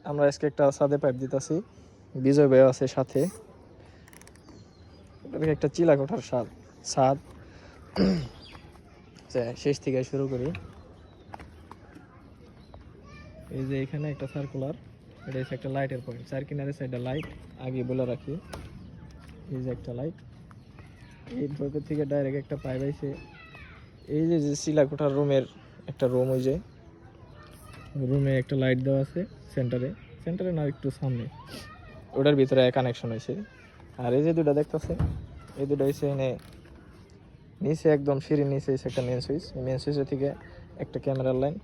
আমরা আজকে একটা ছাদে পাইপ দিতেছি, বিজয় ভাই আছে সাথে। এটা একটা চিলা কোঠার ছাদ শেষ থেকে শুরু করি। এই যে এখানে একটা সার্কুলার, এটা হচ্ছে একটা লাইটের পয়েন্ট, চার কিনারে সাইডে লাইট আগে বলে রাখি। এই যে একটা লাইট, এই ড্রপের থেকে ডাইরেক্ট একটা পাইপ আইছে। এই যে যে চিলা কোঠার রুমের একটা রুম, ওই যে রুমে একটা লাইট দেওয়া আছে সেন্টারে না একটু সামনে, ওটার ভিতরে কানেকশন হয়েছে। আর এই যে দুটা দেখতেছে, এই দুটো হচ্ছে এনে নিচে একদম সিঁড়ির নিচে একটা মেন সুইচ, এই মেন সুইচের থেকে একটা ক্যামেরার লাইন,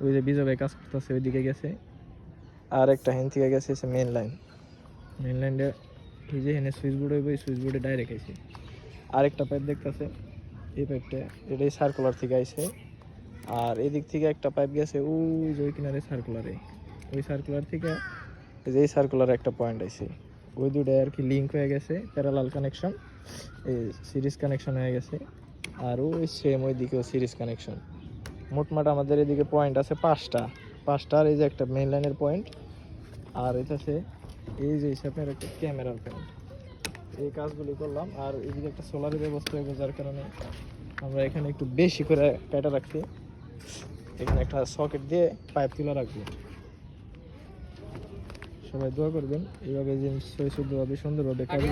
ওই যে বিজয় ভাই কাজ করতেছে ওইদিকে গেছে। আর একটা হ্যান থেকে গেছে মেন লাইনটা, এই যে এখানে সুইচ বোর্ড হইব, এই সুইচ বোর্ডে ডাইরেক্ট আইছে। আরেকটা পাইপ দেখতেছে, এই পাইপটা এটাই সার্কুলার থেকে আইছে। আর এদিক থেকে একটা পাইপ গেছে ওই যে ওই কিনারে সার্কুলারে, ওই সার্কুলার থেকে যে এই সার্কুলারে একটা পয়েন্ট আইছে। ওই দুটাই আর কি লিঙ্ক হয়ে গেছে, প্যারালাল কানেকশন, এই সিরিজ কানেকশন হয়ে গেছে। আর ওই সেম ওই দিকেও সিরিজ কানেকশন। মোটমাট আমাদের এদিকে পয়েন্ট আছে পাঁচটা। আর এই যে একটা মেইন লাইনের পয়েন্ট, আর এটা আছে এই যে আপনার একটা ক্যামেরার পয়েন্ট। এই কাজগুলি করলাম। আর এদিকে একটা সোলারের ব্যবস্থা হয়ে যার কারণে আমরা এখানে একটু বেশি করে কাটা রাখছি। এখানে একটা সকেট দিয়ে পাইপ তুলে রাখবো। সবাই দোয়া করবেন এইভাবে যে সুন্দরভাবে কাজ